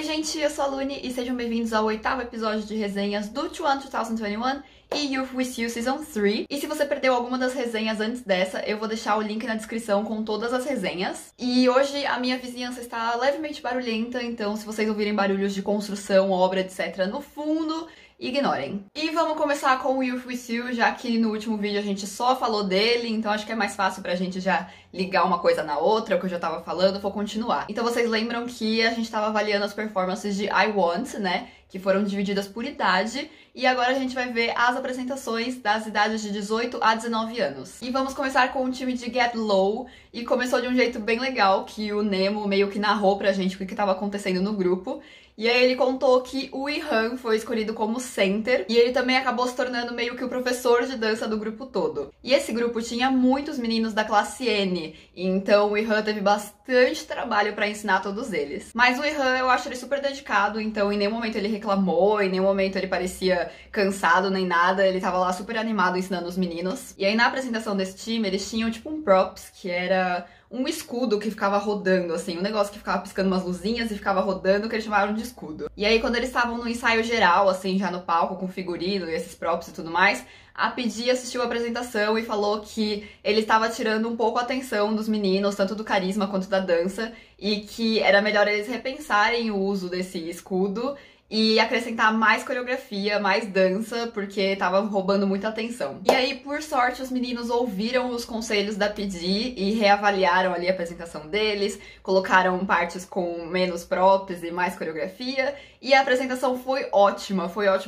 Oi gente, eu sou a Luni e sejam bem-vindos ao 8º episódio de resenhas do Chuan 2021 e Youth With You Season 3. E se você perdeu alguma das resenhas antes dessa, eu vou deixar o link na descrição com todas as resenhas. E hoje a minha vizinhança está levemente barulhenta, então se vocês ouvirem barulhos de construção, obra, etc. no fundo, ignorem. E vamos começar com o Youth With You, já que no último vídeo a gente só falou dele, então acho que é mais fácil pra gente já ligar uma coisa na outra, o que eu já tava falando, vou continuar. Então vocês lembram que a gente tava avaliando as performances de I Want, né, que foram divididas por idade, e agora a gente vai ver as apresentações das idades de 18 a 19 anos. E vamos começar com o time de Get Low, e começou de um jeito bem legal, que o Nemo meio que narrou pra gente o que tava acontecendo no grupo. E aí ele contou que o Ihan foi escolhido como center, e ele também acabou se tornando meio que o professor de dança do grupo todo. E esse grupo tinha muitos meninos da classe N, então o Ihan teve bastante trabalho pra ensinar todos eles. Mas o Ihan, eu acho ele super dedicado, então em nenhum momento ele reclamou, em nenhum momento ele parecia cansado nem nada, ele tava lá super animado ensinando os meninos. E aí na apresentação desse time, eles tinham tipo um props, que era um escudo que ficava rodando, assim, um negócio que ficava piscando umas luzinhas e ficava rodando, que eles chamaram de escudo. E aí, quando eles estavam no ensaio geral, assim, já no palco, com figurino e esses props e tudo mais, a Pidi assistiu a apresentação e falou que ele estava tirando um pouco a atenção dos meninos, tanto do carisma quanto da dança, e que era melhor eles repensarem o uso desse escudo e acrescentar mais coreografia, mais dança, porque tava roubando muita atenção. E aí, por sorte, os meninos ouviram os conselhos da Pidi e reavaliaram ali a apresentação deles, colocaram partes com menos props e mais coreografia, e a apresentação foi ótima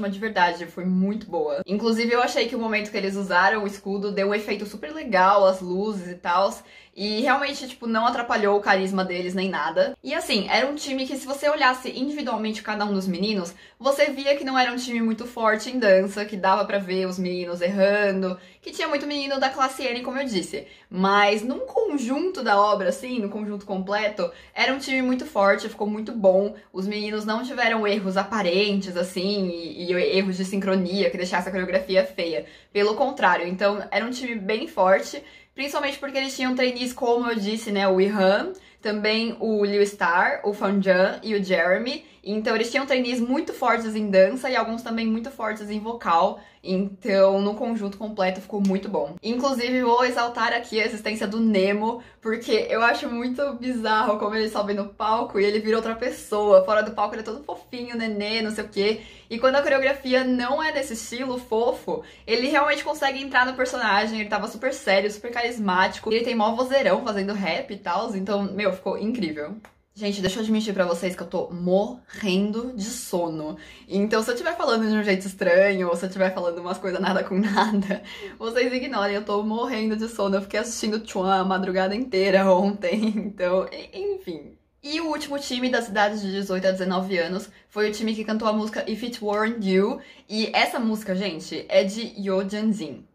de verdade, foi muito boa. Inclusive, eu achei que o momento que eles usaram o escudo deu um efeito super legal, as luzes e tal, e realmente, tipo, não atrapalhou o carisma deles nem nada. E assim, era um time que se você olhasse individualmente cada um dos meninos, você via que não era um time muito forte em dança, que dava pra ver os meninos errando, que tinha muito menino da classe N, como eu disse. Mas num conjunto da obra, assim, no conjunto completo, era um time muito forte, ficou muito bom. Os meninos não tiveram erros aparentes, assim, e erros de sincronia que deixasse a coreografia feia. Pelo contrário, então era um time bem forte, principalmente porque eles tinham trainees, como eu disse, né, o Ihan, também o Liu Star, o Fanjan e o Jeremy. Então eles tinham trainees muito fortes em dança e alguns também muito fortes em vocal. Então, no conjunto completo ficou muito bom. Inclusive, vou exaltar aqui a existência do Nemo, porque eu acho muito bizarro como ele sobe no palco e ele vira outra pessoa. Fora do palco ele é todo fofinho, nenê, não sei o quê. E quando a coreografia não é desse estilo fofo, ele realmente consegue entrar no personagem. Ele tava super sério, super carismático. Ele tem mó vozeirão fazendo rap e tal. Então, meu, ficou incrível. Gente, deixa eu admitir pra vocês que eu tô morrendo de sono. Então, se eu estiver falando de um jeito estranho, ou se eu estiver falando umas coisas nada com nada, vocês ignorem, eu tô morrendo de sono. Eu fiquei assistindo Chuan a madrugada inteira ontem, então, enfim. E o último time das idades de 18 a 19 anos foi o time que cantou a música If It Weren't You. E essa música, gente, é de Yoo Jun-jin.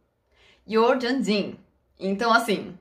Yoo Jun-jin. Então, assim,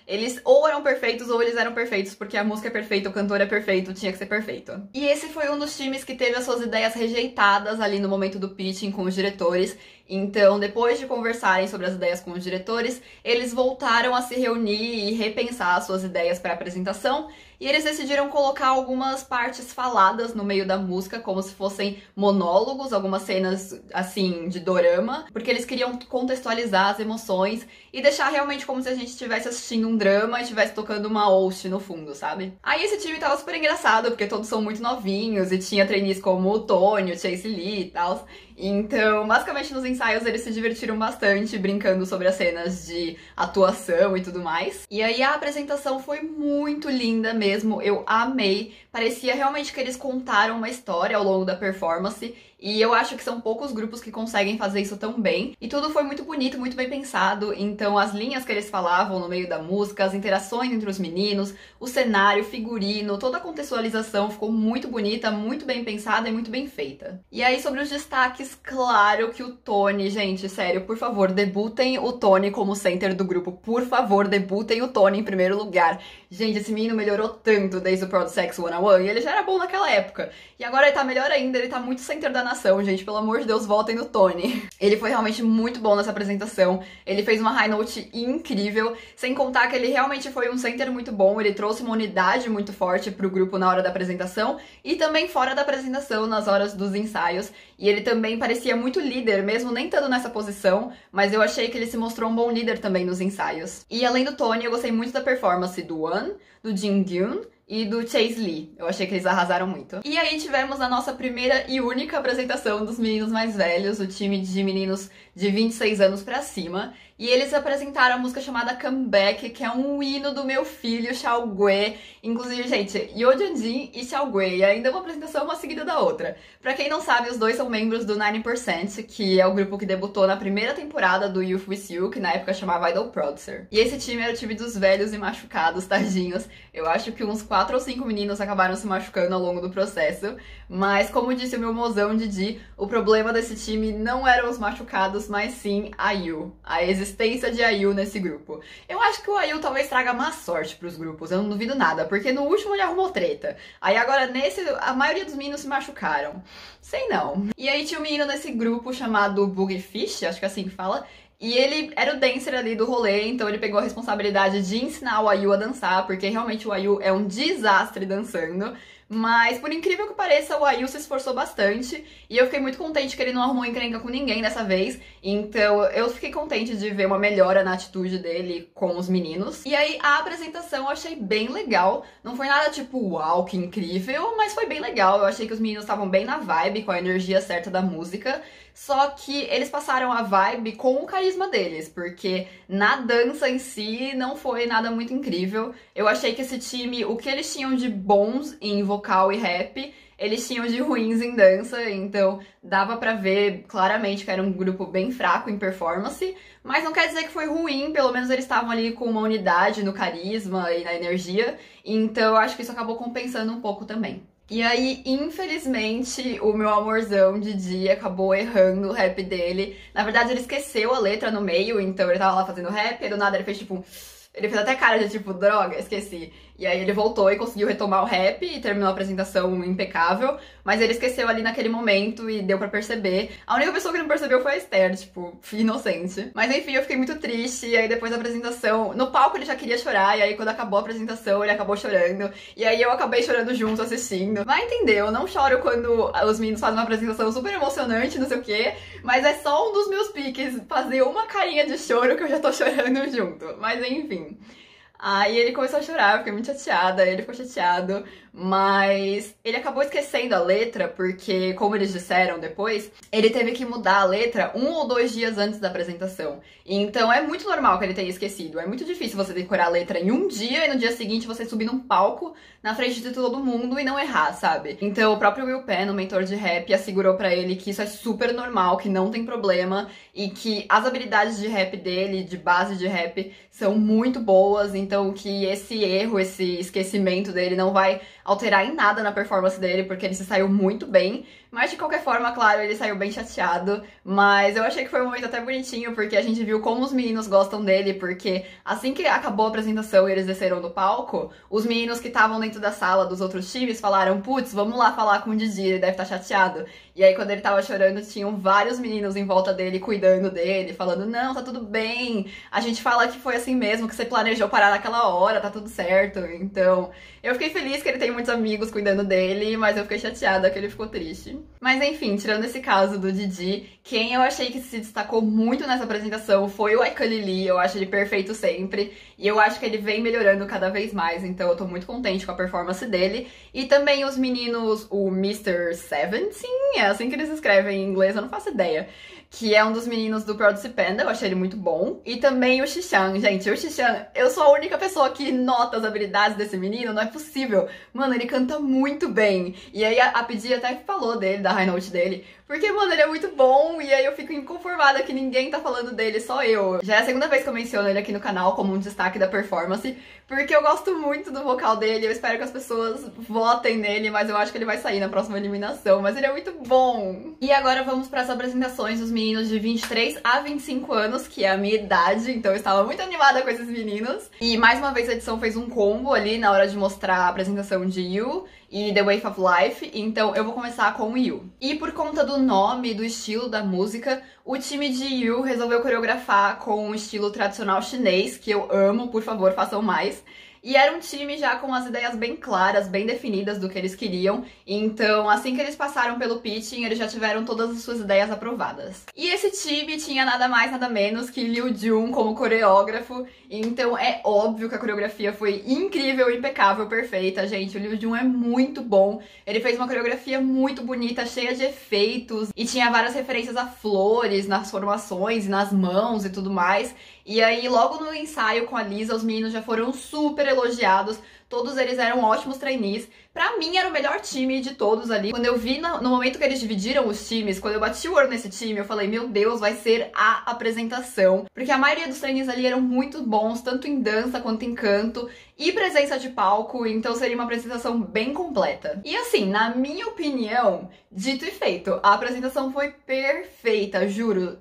eles ou eram perfeitos ou eles eram perfeitos, porque a música é perfeita, o cantor é perfeito, tinha que ser perfeito. E esse foi um dos times que teve as suas ideias rejeitadas ali no momento do pitching com os diretores. Então, depois de conversarem sobre as ideias com os diretores, eles voltaram a se reunir e repensar as suas ideias para a apresentação. E eles decidiram colocar algumas partes faladas no meio da música, como se fossem monólogos, algumas cenas, assim, de dorama, porque eles queriam contextualizar as emoções e deixar realmente como se a gente estivesse assistindo um drama e estivesse tocando uma host no fundo, sabe? Aí esse time tava super engraçado, porque todos são muito novinhos e tinha trainees como o Tony, o Chase Lee e tal. Então, basicamente nos ensaios eles se divertiram bastante brincando sobre as cenas de atuação e tudo mais. E aí a apresentação foi muito linda mesmo, eu amei. Parecia realmente que eles contaram uma história ao longo da performance. E eu acho que são poucos grupos que conseguem fazer isso tão bem. E tudo foi muito bonito, muito bem pensado. Então as linhas que eles falavam no meio da música, as interações entre os meninos, o cenário, o figurino, toda a contextualização ficou muito bonita, muito bem pensada e muito bem feita. E aí sobre os destaques mais claro que o Tony, gente, sério, por favor, debutem o Tony como center do grupo. Por favor, debutem o Tony em primeiro lugar. Gente, esse menino melhorou tanto desde o Proud Sex 101 e ele já era bom naquela época. E agora ele tá melhor ainda, ele tá muito center da nação, gente. Pelo amor de Deus, votem no Tony. Ele foi realmente muito bom nessa apresentação. Ele fez uma high note incrível, sem contar que ele realmente foi um center muito bom. Ele trouxe uma unidade muito forte pro grupo na hora da apresentação e também fora da apresentação, nas horas dos ensaios. E ele também parecia muito líder, mesmo nem estando nessa posição, mas eu achei que ele se mostrou um bom líder também nos ensaios. E além do Tony, eu gostei muito da performance do One, do Jin-gyun e do Chase Lee. Eu achei que eles arrasaram muito. E aí tivemos a nossa primeira e única apresentação dos meninos mais velhos, o time de meninos de 26 anos pra cima. E eles apresentaram a música chamada Comeback, que é um hino do meu filho, Xiaogue. Inclusive, gente, Yoo Jin e Xiaogue. E ainda uma apresentação uma seguida da outra. Pra quem não sabe, os dois são membros do 90%, que é o grupo que debutou na primeira temporada do Youth With You, que na época chamava Idol Producer. E esse time era o time dos velhos e machucados, tadinhos. Eu acho que uns 4 ou 5 meninos acabaram se machucando ao longo do processo. Mas, como disse o meu mozão Didi, o problema desse time não eram os machucados, mas sim a IU. A existência de IU nesse grupo. Eu acho que o IU talvez traga má sorte pros grupos, eu não duvido nada, porque no último ele arrumou treta. Aí agora nesse, a maioria dos meninos se machucaram. Sei não. E aí tinha um menino nesse grupo chamado Boogie Fish, acho que é assim que fala. E ele era o dancer ali do rolê, então ele pegou a responsabilidade de ensinar o IU a dançar, porque realmente o IU é um desastre dançando. Mas, por incrível que pareça, o IU se esforçou bastante e eu fiquei muito contente que ele não arrumou encrenca com ninguém dessa vez. Então, eu fiquei contente de ver uma melhora na atitude dele com os meninos. E aí, a apresentação eu achei bem legal. Não foi nada tipo, uau, que incrível, mas foi bem legal. Eu achei que os meninos estavam bem na vibe, com a energia certa da música. Só que eles passaram a vibe com o carisma deles, porque na dança em si não foi nada muito incrível. Eu achei que esse time, o que eles tinham de bons em vocal e rap, eles tinham de ruins em dança, então dava pra ver claramente que era um grupo bem fraco em performance, mas não quer dizer que foi ruim, pelo menos eles estavam ali com uma unidade no carisma e na energia, então eu acho que isso acabou compensando um pouco também. E aí, infelizmente, o meu amorzão Didi acabou errando o rap dele. Na verdade, ele esqueceu a letra no meio, então ele tava lá fazendo rap, e do nada ele fez tipo... Ele fez até cara de tipo, droga, esqueci. E aí ele voltou e conseguiu retomar o rap e terminou a apresentação impecável, mas ele esqueceu ali naquele momento e deu pra perceber. A única pessoa que não percebeu foi a Esther, tipo, inocente. Mas enfim, eu fiquei muito triste, e aí depois da apresentação, no palco ele já queria chorar, e aí quando acabou a apresentação ele acabou chorando, e aí eu acabei chorando junto assistindo. Vai entender, eu não choro quando os meninos fazem uma apresentação super emocionante, não sei o quê, mas é só um dos meus piques, fazer uma carinha de choro que eu já tô chorando junto. Mas enfim. Aí ele começou a chorar, eu fiquei muito chateada, ele ficou chateado, mas ele acabou esquecendo a letra porque, como eles disseram depois, ele teve que mudar a letra 1 ou 2 dias antes da apresentação. Então é muito normal que ele tenha esquecido, é muito difícil você decorar a letra em um dia e no dia seguinte você subir num palco na frente de todo mundo e não errar, sabe? Então o próprio Will Penn, o mentor de rap, assegurou pra ele que isso é super normal, que não tem problema e que as habilidades de rap dele, de base de rap, são muito boas, então que esse erro, esse esquecimento dele não vai alterar em nada na performance dele, porque ele se saiu muito bem. Mas de qualquer forma, claro, ele saiu bem chateado. Mas eu achei que foi um momento até bonitinho, porque a gente viu como os meninos gostam dele, porque assim que acabou a apresentação e eles desceram do palco, os meninos que estavam dentro da sala dos outros times falaram, putz, vamos lá falar com o Didi, ele deve estar chateado. E aí quando ele tava chorando, tinham vários meninos em volta dele, cuidando dele, falando, não, tá tudo bem, a gente fala que foi assim mesmo, que você planejou parar naquela hora, tá tudo certo. Então, eu fiquei feliz que ele tem muitos amigos cuidando dele, mas eu fiquei chateada que ele ficou triste. Mas enfim, tirando esse caso do Didi, quem eu achei que se destacou muito nessa apresentação foi o iKuli Lee, eu acho ele perfeito sempre, e eu acho que ele vem melhorando cada vez mais, então eu tô muito contente com a performance dele. E também os meninos, o Mr. Seventeen, é assim que eles escrevem em inglês, eu não faço ideia, que é um dos meninos do Proud Panda, eu achei ele muito bom. E também o Xixan, gente, o Xixan, eu sou a única pessoa que nota as habilidades desse menino, não é possível. Mano, ele canta muito bem. E aí a Pidi até falou dele, da high note dele, Porque, mano, ele é muito bom e aí eu fico inconformada que ninguém tá falando dele, só eu. Já é a segunda vez que eu menciono ele aqui no canal como um destaque da performance, porque eu gosto muito do vocal dele, eu espero que as pessoas votem nele, mas eu acho que ele vai sair na próxima eliminação, mas ele é muito bom. E agora vamos para as apresentações dos meninos de 23 a 25 anos, que é a minha idade, então eu estava muito animada com esses meninos. E mais uma vez a edição fez um combo ali na hora de mostrar a apresentação de You e The Wave of Life, então eu vou começar com o You. E por conta do nome, do estilo da música, o time de You resolveu coreografar com um estilo tradicional chinês, que eu amo, por favor, façam mais. E era um time já com as ideias bem claras, bem definidas do que eles queriam. Então, assim que eles passaram pelo pitching, eles já tiveram todas as suas ideias aprovadas. E esse time tinha nada mais, nada menos que Liu Jun como coreógrafo. Então, é óbvio que a coreografia foi incrível, impecável, perfeita, gente. O Liu Jun é muito bom. Ele fez uma coreografia muito bonita, cheia de efeitos. E tinha várias referências a flores nas formações, nas mãos e tudo mais. E aí, logo no ensaio com a Lisa, os meninos já foram super elogiados. Todos eles eram ótimos trainees. Pra mim, era o melhor time de todos ali. Quando eu vi no momento que eles dividiram os times, quando eu bati o olho nesse time, eu falei, meu Deus, vai ser a apresentação. Porque a maioria dos trainees ali eram muito bons, tanto em dança quanto em canto e presença de palco, então seria uma apresentação bem completa. E assim, na minha opinião, dito e feito, a apresentação foi perfeita, juro.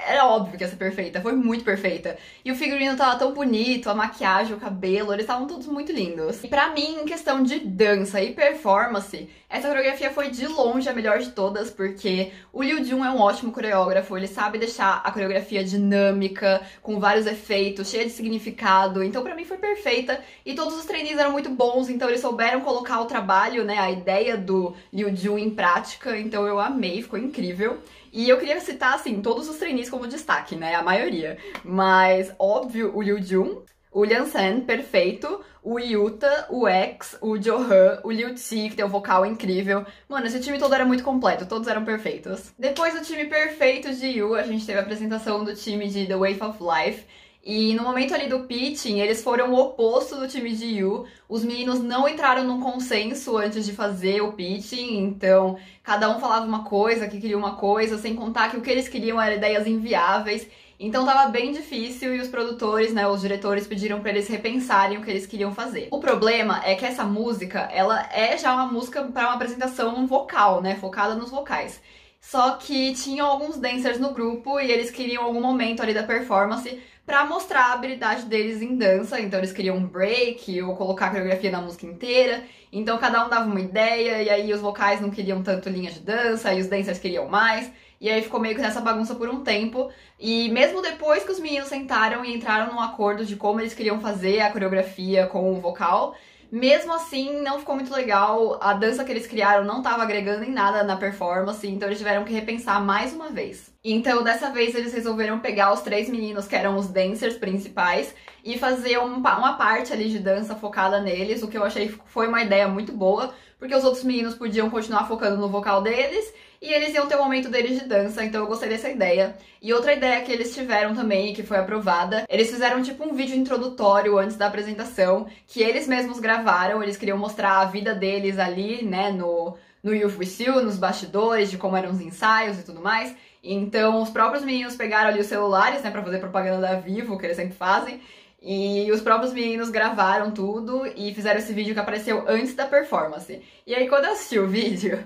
Era óbvio que ia ser perfeita, foi muito perfeita. E o figurino tava tão bonito, a maquiagem, o cabelo, eles estavam todos muito lindos. E pra mim, em questão de dança e performance, essa coreografia foi de longe a melhor de todas, porque o Liu Jun é um ótimo coreógrafo, ele sabe deixar a coreografia dinâmica, com vários efeitos, cheia de significado, então pra mim foi perfeita. E todos os trainees eram muito bons, então eles souberam colocar o trabalho, né, a ideia do Liu Jun em prática, então eu amei, ficou incrível. E eu queria citar, assim, todos os trainees como destaque, né, a maioria. Mas, óbvio, o Liu Jun, o Lian Sen, perfeito, o Yuta, o X, o Johan, o Liu Qi, que tem um vocal incrível. Mano, esse time todo era muito completo, todos eram perfeitos. Depois do time perfeito de Yu, a gente teve a apresentação do time de The Wave of Life. E no momento ali do pitching, eles foram o oposto do time de Yu. Os meninos não entraram num consenso antes de fazer o pitching, então cada um falava uma coisa, que queria uma coisa, sem contar que o que eles queriam eram ideias inviáveis. Então tava bem difícil e os produtores, né, os diretores pediram pra eles repensarem o que eles queriam fazer. O problema é que essa música, ela é já uma música pra uma apresentação vocal, né, focada nos vocais. Só que tinham alguns dancers no grupo e eles queriam algum momento ali da performance pra mostrar a habilidade deles em dança. Então eles queriam um break ou colocar a coreografia na música inteira. Então cada um dava uma ideia e aí os vocais não queriam tanto linha de dança e os dancers queriam mais. E aí ficou meio que nessa bagunça por um tempo. E mesmo depois que os meninos sentaram e entraram num acordo de como eles queriam fazer a coreografia com o vocal, mesmo assim não ficou muito legal. A dança que eles criaram não estava agregando em nada na performance, então eles tiveram que repensar mais uma vez. Então dessa vez eles resolveram pegar os 3 meninos que eram os dancers principais e fazer uma parte ali de dança focada neles, o que eu achei foi uma ideia muito boa, porque os outros meninos podiam continuar focando no vocal deles e eles iam ter o momento deles de dança, então eu gostei dessa ideia. E outra ideia que eles tiveram também, que foi aprovada, eles fizeram tipo um vídeo introdutório antes da apresentação, que eles mesmos gravaram, eles queriam mostrar a vida deles ali, né, no Youth With You, nos bastidores, de como eram os ensaios e tudo mais. Então os próprios meninos pegaram ali os celulares, né, pra fazer propaganda da Vivo, que eles sempre fazem, e os próprios meninos gravaram tudo e fizeram esse vídeo que apareceu antes da performance. E aí quando eu assisti o vídeo,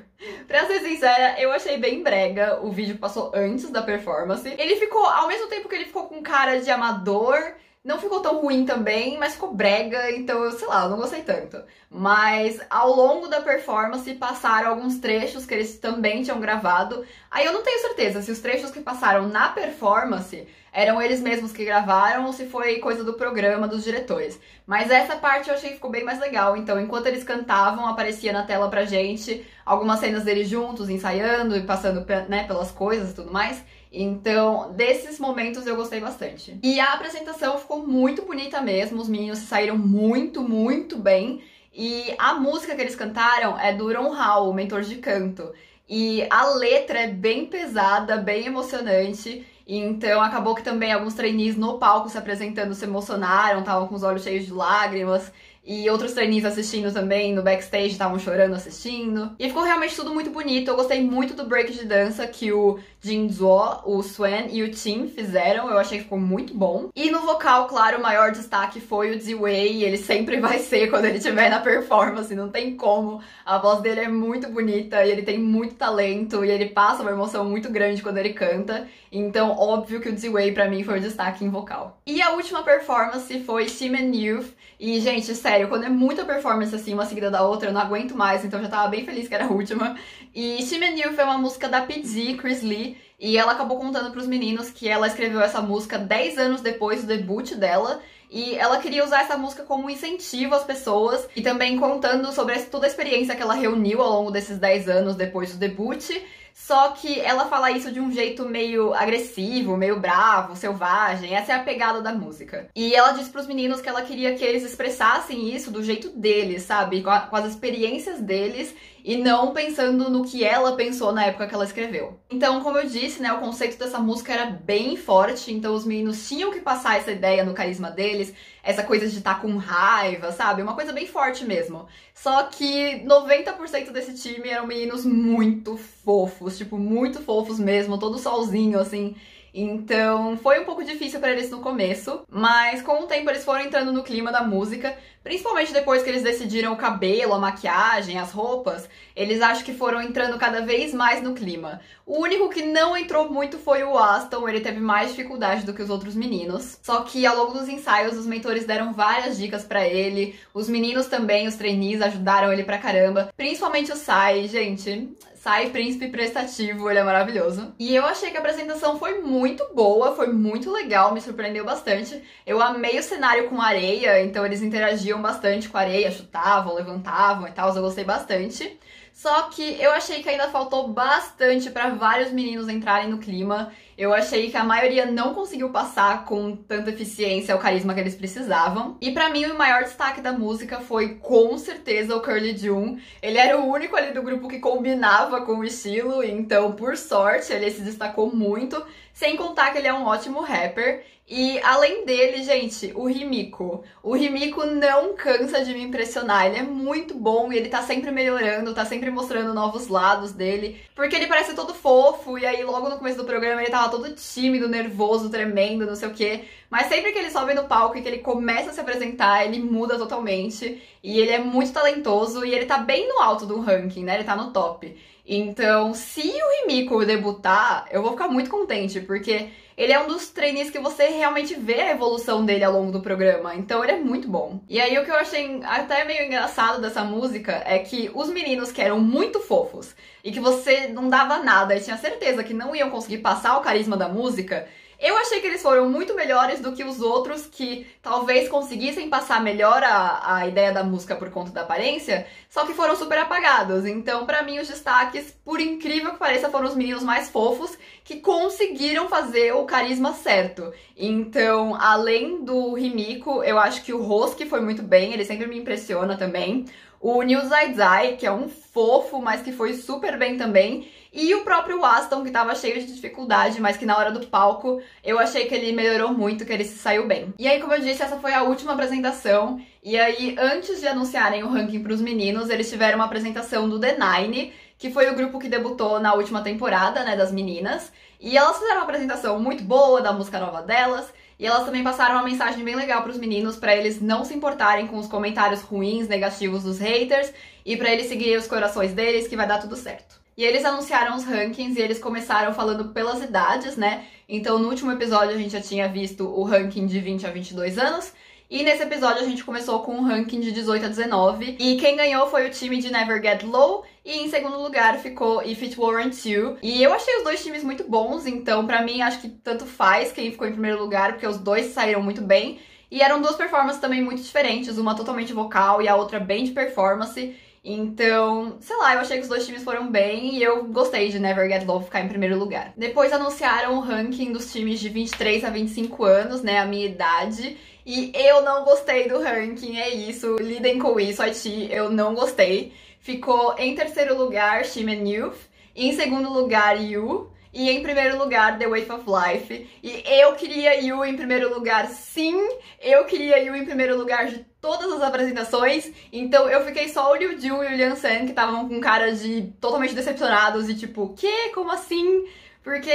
pra ser sincera, eu achei bem brega. O vídeo passou antes da performance. Ele ficou, ao mesmo tempo que ele ficou com cara de amador, não ficou tão ruim também, mas ficou brega, então eu, sei lá, eu não gostei tanto. Mas ao longo da performance passaram alguns trechos que eles também tinham gravado. Aí eu não tenho certeza se os trechos que passaram na performance eram eles mesmos que gravaram ou se foi coisa do programa, dos diretores. Mas essa parte eu achei que ficou bem mais legal. Então, enquanto eles cantavam, aparecia na tela pra gente algumas cenas deles juntos, ensaiando e passando, né, pelas coisas e tudo mais. Então, desses momentos eu gostei bastante. E a apresentação ficou muito bonita mesmo, os meninos saíram muito, muito bem. E a música que eles cantaram é do Ron Hao, o mentor de canto. E a letra é bem pesada, bem emocionante. Então acabou que também alguns trainees no palco se apresentando se emocionaram, estavam com os olhos cheios de lágrimas. e outros trainees assistindo também no backstage, estavam chorando assistindo. E ficou realmente tudo muito bonito. Eu gostei muito do break de dança que o Jinzo, o Swan e o Tim fizeram. Eu achei que ficou muito bom. E no vocal, claro, o maior destaque foi o Z-Way. Ele sempre vai ser quando ele estiver na performance, não tem como. A voz dele é muito bonita e ele tem muito talento e ele passa uma emoção muito grande quando ele canta. Então, óbvio que o Z-Way pra mim foi o destaque em vocal. E a última performance foi Shimen Youth. E, gente, sério, quando é muita performance assim, uma seguida da outra, eu não aguento mais, então eu já tava bem feliz que era a última. E Shimen Youth é uma música da PG, Chris Lee, e ela acabou contando pros meninos que ela escreveu essa música 10 anos depois do debut dela. E ela queria usar essa música como incentivo às pessoas e também contando sobre toda a experiência que ela reuniu ao longo desses 10 anos depois do debut. Só que ela fala isso de um jeito meio agressivo, meio bravo, selvagem. Essa é a pegada da música. E ela disse pros meninos que ela queria que eles expressassem isso do jeito deles, sabe? Com as experiências deles e não pensando no que ela pensou na época que ela escreveu. Então, como eu disse, né, o conceito dessa música era bem forte, então os meninos tinham que passar essa ideia no carisma deles, essa coisa de estar com raiva, sabe? Uma coisa bem forte mesmo. Só que 90% desse time eram meninos muito fofos, tipo, muito fofos mesmo, todo solzinho, assim. Então, foi um pouco difícil pra eles no começo, mas com o tempo eles foram entrando no clima da música, principalmente depois que eles decidiram o cabelo, a maquiagem, as roupas, eles acho que foram entrando cada vez mais no clima. O único que não entrou muito foi o Aston, ele teve mais dificuldade do que os outros meninos, só que ao longo dos ensaios os mentores deram várias dicas pra ele, os meninos também, os trainees ajudaram ele pra caramba, principalmente o Sai, gente... Sai, príncipe prestativo, ele é maravilhoso. E eu achei que a apresentação foi muito boa, foi muito legal, me surpreendeu bastante. Eu amei o cenário com areia, então eles interagiam bastante com a areia, chutavam, levantavam e tal, eu gostei bastante. Só que eu achei que ainda faltou bastante para vários meninos entrarem no clima. Eu achei que a maioria não conseguiu passar com tanta eficiência o carisma que eles precisavam. E pra mim o maior destaque da música foi com certeza o Curly Jun. Ele era o único ali do grupo que combinava com o estilo, então por sorte ele se destacou muito. Sem contar que ele é um ótimo rapper. E além dele, gente, o Himiko. O Himiko não cansa de me impressionar. Ele é muito bom e ele tá sempre melhorando, tá sempre mostrando novos lados dele. Porque ele parece todo fofo e aí logo no começo do programa ele tava todo tímido, nervoso, tremendo, não sei o quê. Mas sempre que ele sobe no palco e que ele começa a se apresentar, ele muda totalmente. E ele é muito talentoso e ele tá bem no alto do ranking, né? Ele tá no top. Então, se o Himiko debutar, eu vou ficar muito contente, porque ele é um dos trainees que você realmente vê a evolução dele ao longo do programa, então ele é muito bom. E aí o que eu achei até meio engraçado dessa música é que os meninos que eram muito fofos e que você não dava nada e tinha certeza que não iam conseguir passar o carisma da música, eu achei que eles foram muito melhores do que os outros que talvez conseguissem passar melhor a ideia da música por conta da aparência, só que foram super apagados. Então, pra mim, os destaques, por incrível que pareça, foram os meninos mais fofos que conseguiram fazer o carisma certo. Então, além do Himiko, eu acho que o Hoski foi muito bem, ele sempre me impressiona também. O New Zai Zai, que é um fofo, mas que foi super bem também. E o próprio Aston, que tava cheio de dificuldade, mas que na hora do palco eu achei que ele melhorou muito, que ele se saiu bem. E aí, como eu disse, essa foi a última apresentação. E aí, antes de anunciarem o ranking pros meninos, eles tiveram uma apresentação do The Nine, que foi o grupo que debutou na última temporada, né, das meninas. E elas fizeram uma apresentação muito boa da música nova delas. E elas também passaram uma mensagem bem legal pros meninos, pra eles não se importarem com os comentários ruins, negativos dos haters, e pra eles seguirem os corações deles, que vai dar tudo certo. E eles anunciaram os rankings e eles começaram falando pelas idades, né? Então no último episódio a gente já tinha visto o ranking de 20 a 22 anos. E nesse episódio a gente começou com um ranking de 18 a 19. E quem ganhou foi o time de Never Get Low. E em segundo lugar ficou If It Weren't You. E eu achei os dois times muito bons, então pra mim acho que tanto faz quem ficou em primeiro lugar, porque os dois saíram muito bem. E eram duas performances também muito diferentes, uma totalmente vocal e a outra bem de performance. Então, sei lá, eu achei que os dois times foram bem e eu gostei de Never Get Low ficar em primeiro lugar. Depois anunciaram o ranking dos times de 23 a 25 anos, né, a minha idade. E eu não gostei do ranking, é isso, lidem com isso, Haiti, eu não gostei. Ficou em terceiro lugar Shimen Youth, em segundo lugar Yu, e em primeiro lugar The Wave of Life. E eu queria Yu em primeiro lugar, sim, eu queria Yu em primeiro lugar de todas as apresentações, então eu fiquei só o Liu Jun e o Lian San, que estavam com cara de totalmente decepcionados e tipo, que? Como assim? Porque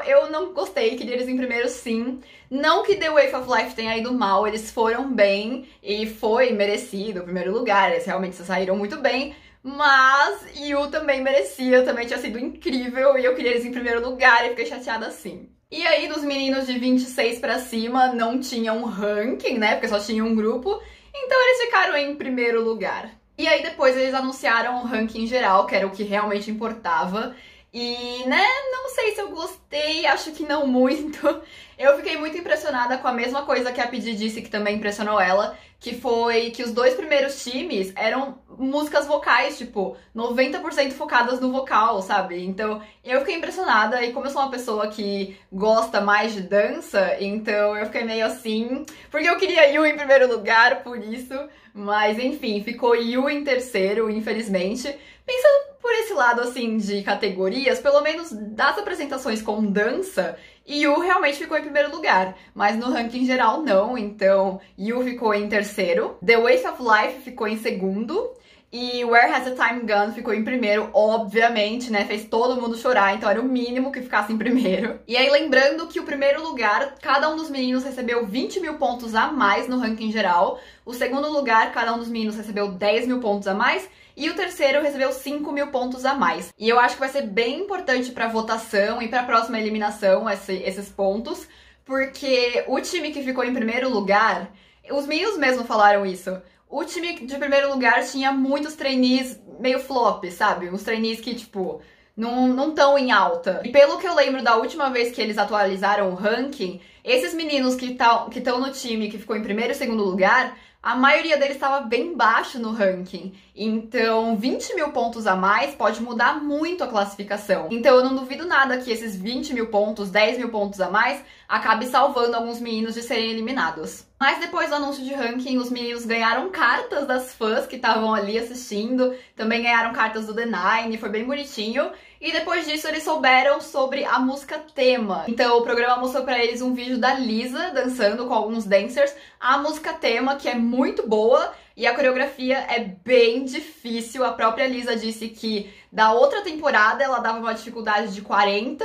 eu não gostei, queria eles em primeiro sim. Não que The Wave of Life tenha ido mal, eles foram bem e foi merecido o primeiro lugar, eles realmente se saíram muito bem. Mas Yu também merecia, também tinha sido incrível e eu queria eles em primeiro lugar e fiquei chateada assim. E aí, dos meninos de 26 pra cima, não tinha um ranking, né? Porque só tinha um grupo, então eles ficaram em primeiro lugar. E aí depois eles anunciaram o ranking geral, que era o que realmente importava. E, né, não sei se eu gostei, acho que não muito. Eu fiquei muito impressionada com a mesma coisa que a Pidi disse que também impressionou ela, que foi que os dois primeiros times eram músicas vocais, tipo, 90% focadas no vocal, sabe? Então, eu fiquei impressionada e como eu sou uma pessoa que gosta mais de dança, então eu fiquei meio assim, porque eu queria Yu em primeiro lugar, por isso, mas enfim, ficou Yu em terceiro, infelizmente. Pensando por esse lado, assim, de categorias, pelo menos das apresentações com dança, Yu realmente ficou em primeiro lugar, mas no ranking geral não, então Yu ficou em terceiro, The Wave of Life ficou em segundo, e Where Has the Time Gone ficou em primeiro, obviamente, né, fez todo mundo chorar, então era o mínimo que ficasse em primeiro. E aí lembrando que o primeiro lugar, cada um dos meninos recebeu 20 mil pontos a mais no ranking geral, o segundo lugar, cada um dos meninos recebeu 10 mil pontos a mais, e o terceiro recebeu 5 mil pontos a mais. E eu acho que vai ser bem importante pra votação e pra próxima eliminação esses pontos, porque o time que ficou em primeiro lugar, os meninos mesmo falaram isso, o time de primeiro lugar tinha muitos trainees meio flop, sabe? Uns trainees que, tipo, não tão em alta. E pelo que eu lembro da última vez que eles atualizaram o ranking, esses meninos que estão no time que ficou em primeiro e segundo lugar, a maioria deles estava bem baixo no ranking. Então, 20 mil pontos a mais pode mudar muito a classificação. Então, eu não duvido nada que esses 20 mil pontos, 10 mil pontos a mais, acabe salvando alguns meninos de serem eliminados. Mas depois do anúncio de ranking, os meninos ganharam cartas das fãs que estavam ali assistindo. Também ganharam cartas do The Nine, foi bem bonitinho. E depois disso eles souberam sobre a música tema. Então o programa mostrou pra eles um vídeo da Lisa dançando com alguns dancers a música tema, que é muito boa. E a coreografia é bem difícil. A própria Lisa disse que da outra temporada ela dava uma dificuldade de 40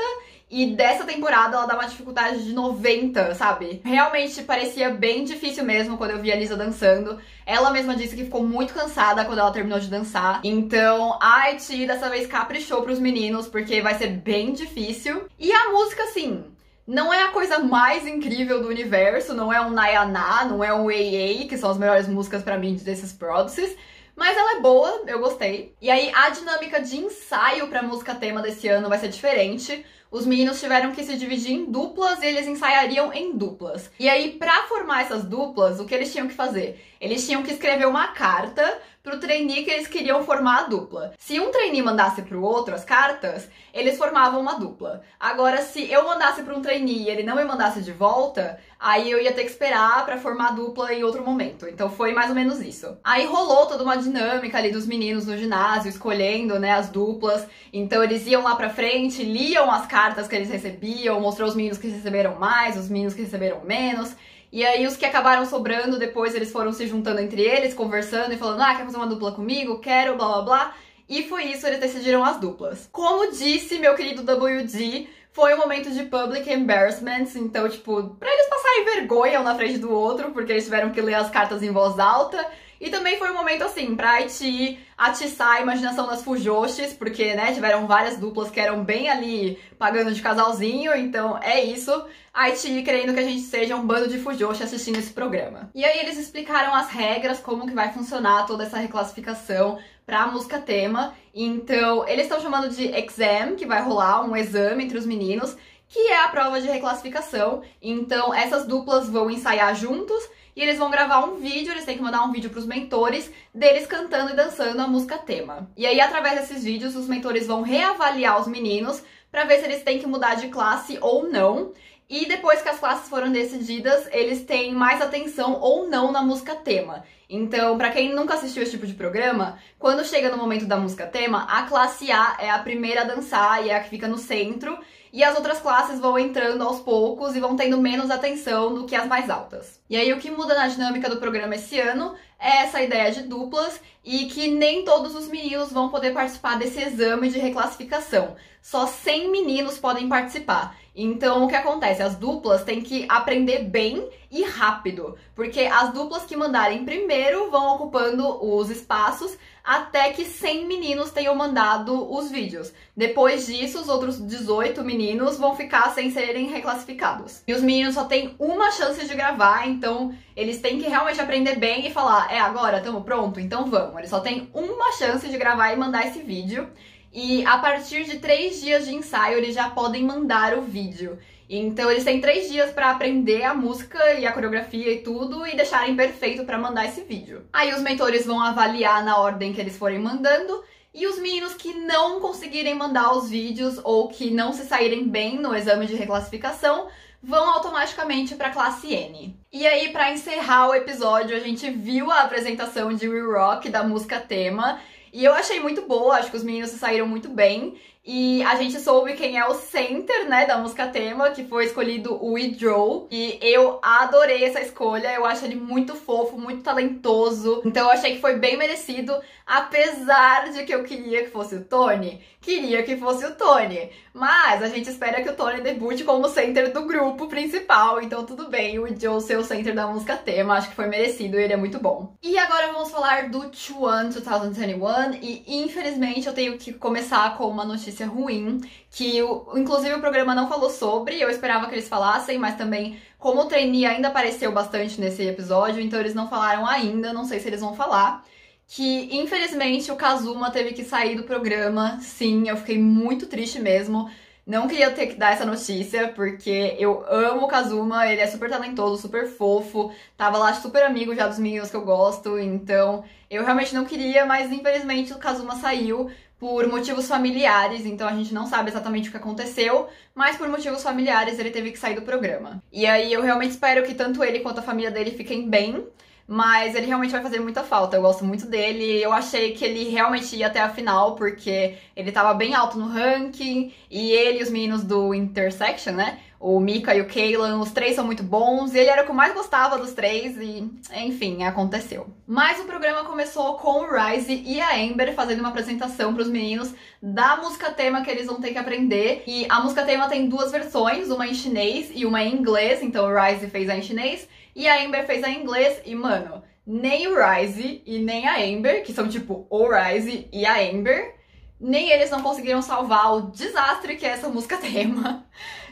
e dessa temporada ela dá uma dificuldade de 90, sabe? Realmente parecia bem difícil mesmo quando eu vi a Lisa dançando. Ela mesma disse que ficou muito cansada quando ela terminou de dançar. Então a IT dessa vez caprichou pros meninos, porque vai ser bem difícil. E a música, assim, não é a coisa mais incrível do universo, não é um Nayana, não é um AA, que são as melhores músicas pra mim desses Prodigies. Mas ela é boa, eu gostei. E aí a dinâmica de ensaio pra música tema desse ano vai ser diferente. Os meninos tiveram que se dividir em duplas e eles ensaiariam em duplas. E aí, pra formar essas duplas, o que eles tinham que fazer? Eles tinham que escrever uma carta pro trainee que eles queriam formar a dupla. Se um trainee mandasse pro outro as cartas, eles formavam uma dupla. Agora, se eu mandasse pra um trainee e ele não me mandasse de volta, aí eu ia ter que esperar pra formar a dupla em outro momento. Então foi mais ou menos isso. Aí rolou toda uma dinâmica ali dos meninos no ginásio, escolhendo, né, as duplas. Então eles iam lá pra frente, liam as cartas que eles recebiam, mostrou os meninos que receberam mais, os meninos que receberam menos. E aí os que acabaram sobrando, depois eles foram se juntando entre eles, conversando e falando, ah, quer fazer uma dupla comigo? Quero, blá blá blá. E foi isso, eles decidiram as duplas. Como disse meu querido WD, foi um momento de public embarrassment, então, tipo, pra eles passarem vergonha um na frente do outro, porque eles tiveram que ler as cartas em voz alta. E também foi um momento, assim, pra Haiti atiçar a imaginação das fujoshis, porque, né, tiveram várias duplas que eram bem ali pagando de casalzinho, então é isso. Haiti querendo que a gente seja um bando de fujoshi assistindo esse programa. E aí eles explicaram as regras, como que vai funcionar toda essa reclassificação pra música tema. Então, eles estão chamando de exam, que vai rolar um exame entre os meninos, que é a prova de reclassificação. Então, essas duplas vão ensaiar juntos, e eles vão gravar um vídeo, eles têm que mandar um vídeo pros mentores deles cantando e dançando a música tema. E aí, através desses vídeos, os mentores vão reavaliar os meninos pra ver se eles têm que mudar de classe ou não. E depois que as classes foram decididas, eles têm mais atenção ou não na música tema. Então, pra quem nunca assistiu esse tipo de programa, quando chega no momento da música tema, a classe A é a primeira a dançar e é a que fica no centro, e as outras classes vão entrando aos poucos e vão tendo menos atenção do que as mais altas. E aí o que muda na dinâmica do programa esse ano é essa ideia de duplas e que nem todos os meninos vão poder participar desse exame de reclassificação. Só 100 meninos podem participar. Então, o que acontece? As duplas têm que aprender bem e rápido, porque as duplas que mandarem primeiro vão ocupando os espaços até que 100 meninos tenham mandado os vídeos. Depois disso, os outros 18 meninos vão ficar sem serem reclassificados. E os meninos só têm uma chance de gravar, então eles têm que realmente aprender bem e falar: é agora, tamo pronto? Então vamos. Eles só têm uma chance de gravar e mandar esse vídeo. E a partir de 3 dias de ensaio, eles já podem mandar o vídeo. Então eles têm 3 dias pra aprender a música e a coreografia e tudo e deixarem perfeito pra mandar esse vídeo. Aí os mentores vão avaliar na ordem que eles forem mandando, e os meninos que não conseguirem mandar os vídeos ou que não se saírem bem no exame de reclassificação vão automaticamente para a classe N. E aí, para encerrar o episódio, a gente viu a apresentação de We Rock da música tema, e eu achei muito boa, acho que os meninos se saíram muito bem. E a gente soube quem é o center, né, da música tema, que foi escolhido o Withdraw. E eu adorei essa escolha, eu acho ele muito fofo, muito talentoso. Então eu achei que foi bem merecido, apesar de que eu queria que fosse o Tony. Queria que fosse o Tony. Mas a gente espera que o Tony debute como center do grupo principal. Então tudo bem, o Withdraw ser o center da música tema, acho que foi merecido e ele é muito bom. E agora vamos falar do T1 2021. E infelizmente eu tenho que começar com uma notícia ruim, que inclusive o programa não falou sobre, eu esperava que eles falassem, mas também, como o trainee ainda apareceu bastante nesse episódio, então eles não falaram ainda, não sei se eles vão falar, que infelizmente o Kazuma teve que sair do programa. Sim, eu fiquei muito triste mesmo. Não queria ter que dar essa notícia, porque eu amo o Kazuma, ele é super talentoso, super fofo, tava lá super amigo já dos meninos que eu gosto, então eu realmente não queria, mas infelizmente o Kazuma saiu por motivos familiares, então a gente não sabe exatamente o que aconteceu, mas por motivos familiares ele teve que sair do programa. E aí eu realmente espero que tanto ele quanto a família dele fiquem bem, mas ele realmente vai fazer muita falta, eu gosto muito dele, eu achei que ele realmente ia até a final, porque ele tava bem alto no ranking, e ele e os meninos do Intersection, né, o Mika e o Kaylan, os três são muito bons, e ele era o que eu mais gostava dos três, e enfim, aconteceu. Mas o programa começou com o Rise e a Amber fazendo uma apresentação pros meninos da música tema que eles vão ter que aprender, e a música tema tem 2 versões, uma em chinês e uma em inglês, então o Rise fez a em chinês, e a Amber fez a em inglês, e mano, nem o Rise e nem a Amber, que são tipo o Rise e a Amber, nem eles não conseguiram salvar o desastre que é essa música tema.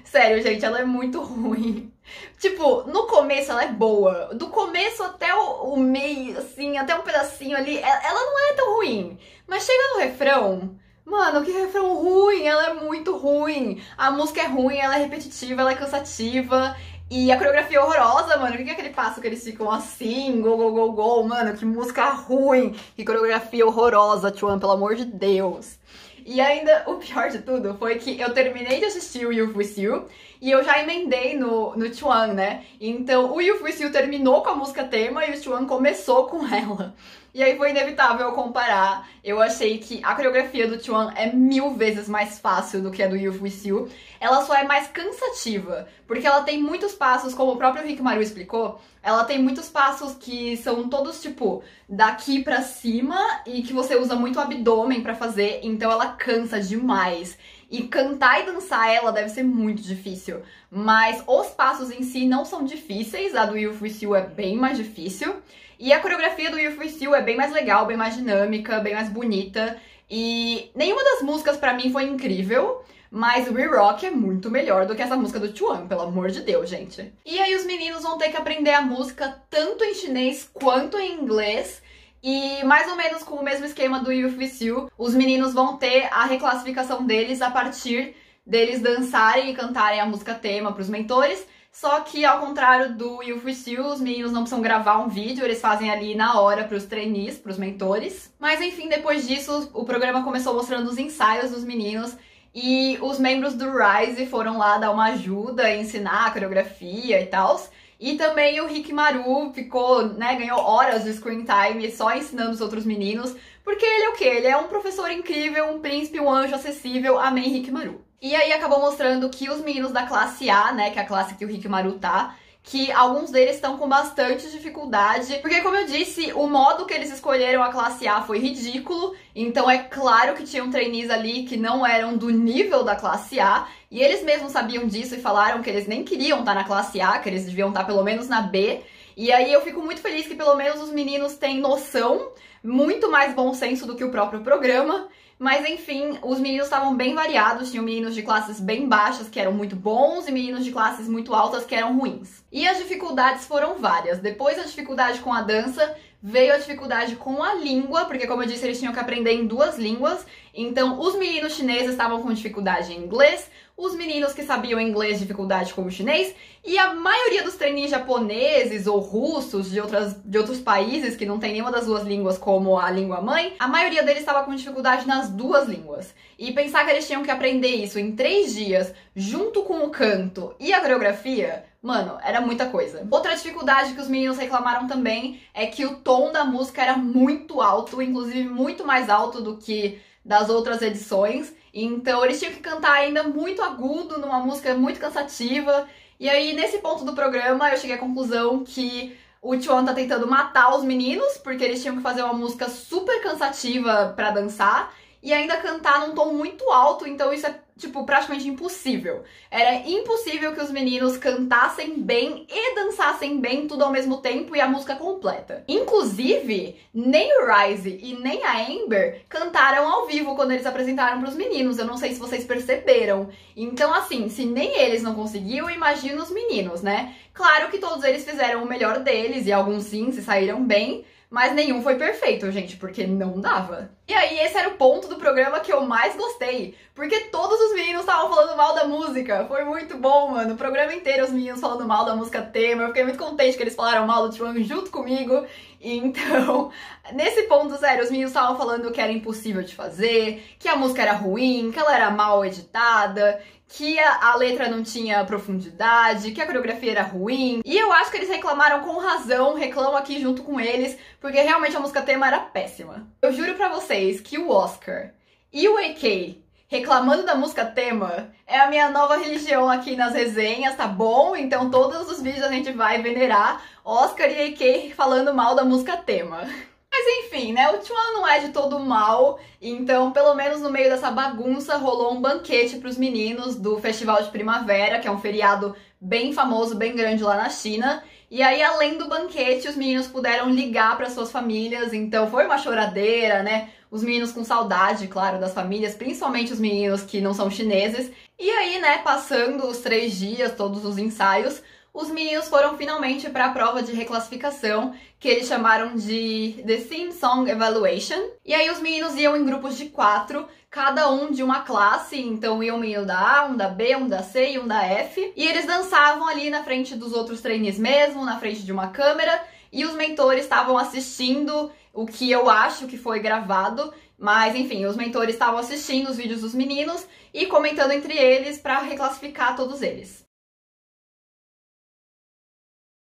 Sério, gente, ela é muito ruim. Tipo, no começo ela é boa, do começo até o meio, assim, até um pedacinho ali, ela não é tão ruim. Mas chega no refrão, mano, que refrão ruim, ela é muito ruim. A música é ruim, ela é repetitiva, ela é cansativa. E a coreografia é horrorosa, mano. O que é aquele passo que eles ficam assim, go, go, go, go, mano, que música ruim. Que coreografia horrorosa, T1, pelo amor de Deus. E ainda, o pior de tudo foi que eu terminei de assistir o Youth With You e eu já emendei no T1, né? Então, o Youth With You terminou com a música tema e o T1 começou com ela. E aí foi inevitável eu comparar. Eu achei que a coreografia do T1 é 1000 vezes mais fácil do que a do Youth With You. Ela só é mais cansativa, porque ela tem muitos passos, como o próprio Hikmaru explicou, ela tem muitos passos que são todos, tipo, daqui pra cima e que você usa muito o abdômen pra fazer, então ela cansa demais. E cantar e dançar ela deve ser muito difícil. Mas os passos em si não são difíceis, a do Youth With You é bem mais difícil. E a coreografia do Youth With You é bem mais legal, bem mais dinâmica, bem mais bonita. E nenhuma das músicas pra mim foi incrível, mas o We Rock é muito melhor do que essa música do T1, pelo amor de Deus, gente. E aí os meninos vão ter que aprender a música tanto em chinês quanto em inglês. E mais ou menos com o mesmo esquema do Youth With You, os meninos vão ter a reclassificação deles a partir deles dançarem e cantarem a música tema pros mentores. Só que, ao contrário do Youth With You, os meninos não precisam gravar um vídeo, eles fazem ali na hora pros trainees, pros mentores. Mas enfim, depois disso, o programa começou mostrando os ensaios dos meninos. e os membros do Rise foram lá dar uma ajuda, ensinar a coreografia e tal. E também o Hikimaru ficou, né, ganhou horas de screen time só ensinando os outros meninos, porque ele é o quê? Ele é um professor incrível, um príncipe, um anjo acessível, amém Hikimaru. E aí acabou mostrando que os meninos da classe A, né, que é a classe que o Hikimaru tá, que alguns deles estão com bastante dificuldade, porque como eu disse, o modo que eles escolheram a classe A foi ridículo, então é claro que tinham trainees ali que não eram do nível da classe A, e eles mesmos sabiam disso e falaram que eles nem queriam estar na classe A, que eles deviam estar pelo menos na B, e aí eu fico muito feliz que pelo menos os meninos têm noção, muito mais bom senso do que o próprio programa. Mas enfim, os meninos estavam bem variados, tinham meninos de classes bem baixas que eram muito bons e meninos de classes muito altas que eram ruins. E as dificuldades foram várias. Depois da dificuldade com a dança, veio a dificuldade com a língua, porque como eu disse, eles tinham que aprender em 2 línguas. Então os meninos chineses estavam com dificuldade em inglês, os meninos que sabiam inglês dificuldade com o chinês, e a maioria dos trainees japoneses ou russos de outros países que não tem nenhuma das 2 línguas como a língua mãe, a maioria deles estava com dificuldade nas 2 línguas. E pensar que eles tinham que aprender isso em 3 dias, junto com o canto e a coreografia, mano, era muita coisa. Outra dificuldade que os meninos reclamaram também é que o tom da música era muito alto, inclusive muito mais alto do que das outras edições. Então eles tinham que cantar ainda muito agudo, numa música muito cansativa. E aí, nesse ponto do programa, eu cheguei à conclusão que o Chuan tá tentando matar os meninos, porque eles tinham que fazer uma música super cansativa pra dançar e ainda cantar num tom muito alto, então isso é, tipo, praticamente impossível. Era impossível que os meninos cantassem bem e dançassem bem tudo ao mesmo tempo e a música completa. Inclusive, nem o Rise e nem a Amber cantaram ao vivo quando eles apresentaram pros meninos, eu não sei se vocês perceberam. Então, assim, se nem eles não conseguiam, imagina os meninos, né? Claro que todos eles fizeram o melhor deles e alguns sim se saíram bem, mas nenhum foi perfeito, gente, porque não dava. E aí, esse era o ponto do programa que eu mais gostei, porque todos os meninos estavam falando mal da música. Foi muito bom, mano. O programa inteiro os meninos falando mal da música tema. Eu fiquei muito contente que eles falaram mal do Chuan junto comigo. Então, nesse ponto, sério, os meninos estavam falando que era impossível de fazer, que a música era ruim, que ela era mal editada, que a letra não tinha profundidade, que a coreografia era ruim. E eu acho que eles reclamaram com razão, reclamo aqui junto com eles, porque realmente a música tema era péssima. Eu juro pra vocês que o Oscar e o AK reclamando da música tema é a minha nova religião aqui nas resenhas, tá bom? Então todos os vídeos a gente vai venerar Oscar e AK falando mal da música tema. Mas enfim, né, o Chuan não é de todo mal, então pelo menos no meio dessa bagunça rolou um banquete pros meninos do Festival de Primavera, que é um feriado bem famoso, bem grande lá na China. E aí, além do banquete, os meninos puderam ligar para suas famílias, então foi uma choradeira, né? Os meninos com saudade, claro, das famílias, principalmente os meninos que não são chineses. E aí, né, passando os 3 dias, todos os ensaios, os meninos foram finalmente para a prova de reclassificação, que eles chamaram de The Theme Song Evaluation. E aí os meninos iam em grupos de 4, cada um de uma classe, então ia um menino da A, um da B, um da C e um da F. E eles dançavam ali na frente dos outros trainees mesmo, na frente de uma câmera, e os mentores estavam assistindo o que eu acho que foi gravado, mas enfim, os mentores estavam assistindo os vídeos dos meninos e comentando entre eles para reclassificar todos eles.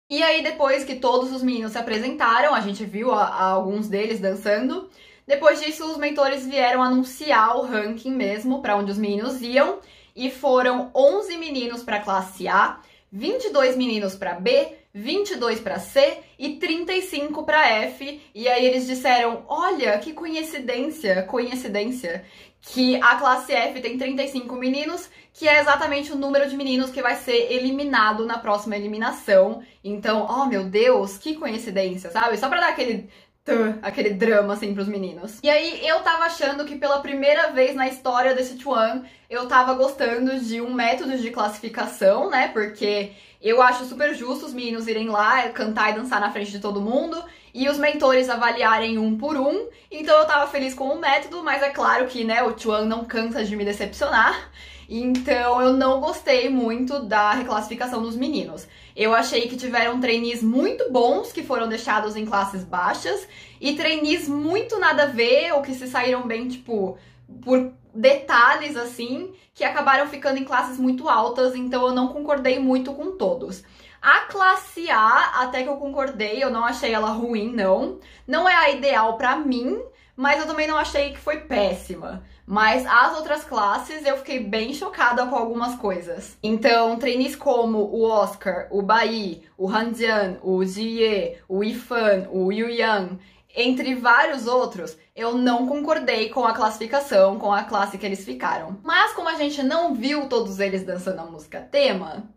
E aí, depois que todos os meninos se apresentaram, a gente viu alguns deles dançando. Depois disso, os mentores vieram anunciar o ranking mesmo, para onde os meninos iam. E foram 11 meninos para a classe A, 22 meninos para B, 22 para C e 35 para F. E aí eles disseram, olha, que coincidência, que a classe F tem 35 meninos, que é exatamente o número de meninos que vai ser eliminado na próxima eliminação. Então, oh meu Deus, que coincidência, sabe? Só pra dar aquele drama, assim, pros meninos. E aí, eu tava achando que pela primeira vez na história desse Chuan, eu tava gostando de um método de classificação, né? Porque eu acho super justo os meninos irem lá, cantar e dançar na frente de todo mundo, e os mentores avaliarem um por um. Então eu tava feliz com o método, mas é claro que, né, o Chuan não cansa de me decepcionar. Então eu não gostei muito da reclassificação dos meninos. Eu achei que tiveram trainees muito bons que foram deixados em classes baixas e trainees muito nada a ver ou que se saíram bem, tipo, por detalhes, assim, que acabaram ficando em classes muito altas, então eu não concordei muito com todos. A classe A, até que eu concordei, eu não achei ela ruim, não. Não é a ideal pra mim, mas eu também não achei que foi péssima. Mas as outras classes eu fiquei bem chocada com algumas coisas. Então, trainees como o Oscar, o Bai, o Hanjian, o Jie, o Yifan, o Yuyan, entre vários outros, eu não concordei com a classificação, com a classe que eles ficaram. Mas como a gente não viu todos eles dançando a música tema,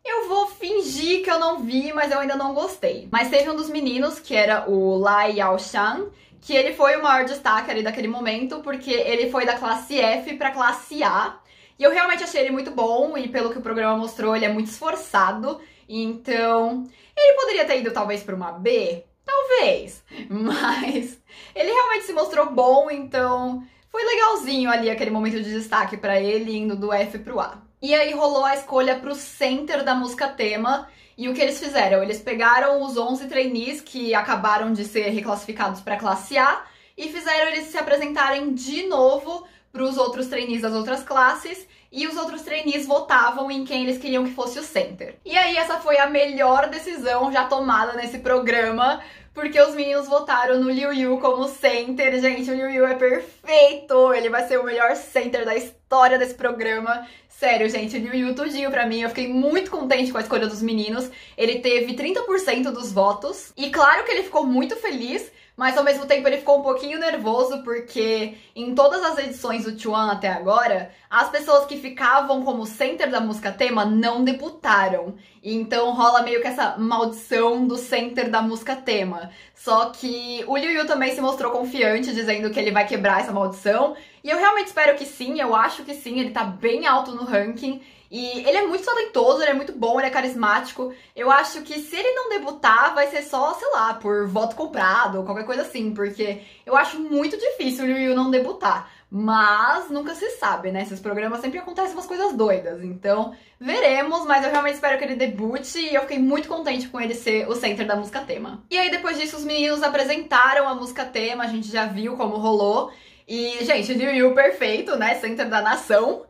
eu vou fingir que eu não vi, mas eu ainda não gostei. Mas teve um dos meninos, que era o Lai Yaoshan, que ele foi o maior destaque ali daquele momento, porque ele foi da classe F pra classe A. E eu realmente achei ele muito bom, e pelo que o programa mostrou, ele é muito esforçado. Então, ele poderia ter ido talvez pra uma B? Talvez. Mas ele realmente se mostrou bom, então foi legalzinho ali aquele momento de destaque pra ele, indo do F pro A. E aí rolou a escolha pro center da música tema. E o que eles fizeram? Eles pegaram os 11 trainees que acabaram de ser reclassificados para a classe A e fizeram eles se apresentarem de novo para os outros trainees das outras classes, e os outros trainees votavam em quem eles queriam que fosse o center. E aí essa foi a melhor decisão já tomada nesse programa, porque os meninos votaram no Liu Yu como center. Gente, o Liu Yu é perfeito! Ele vai ser o melhor center da história desse programa. Sério, gente, o Liu Yu tudinho pra mim. Eu fiquei muito contente com a escolha dos meninos. Ele teve 30% dos votos. E claro que ele ficou muito feliz, mas ao mesmo tempo ele ficou um pouquinho nervoso, porque em todas as edições do T1 até agora, as pessoas que ficavam como center da música tema não debutaram. Então rola meio que essa maldição do center da música tema. Só que o Liu Yu também se mostrou confiante, dizendo que ele vai quebrar essa maldição. E eu realmente espero que sim, eu acho que sim, ele tá bem alto no ranking. E ele é muito talentoso, ele é muito bom, ele é carismático. Eu acho que se ele não debutar, vai ser só, sei lá, por voto comprado ou qualquer coisa assim. Porque eu acho muito difícil o Liu Yu não debutar. Mas nunca se sabe, né? Esses programas sempre acontecem umas coisas doidas. Então, veremos, mas eu realmente espero que ele debute. E eu fiquei muito contente com ele ser o center da música tema. E aí, depois disso, os meninos apresentaram a música tema. A gente já viu como rolou. E, gente, Liu Yu perfeito, né? Center da nação.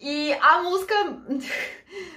E a música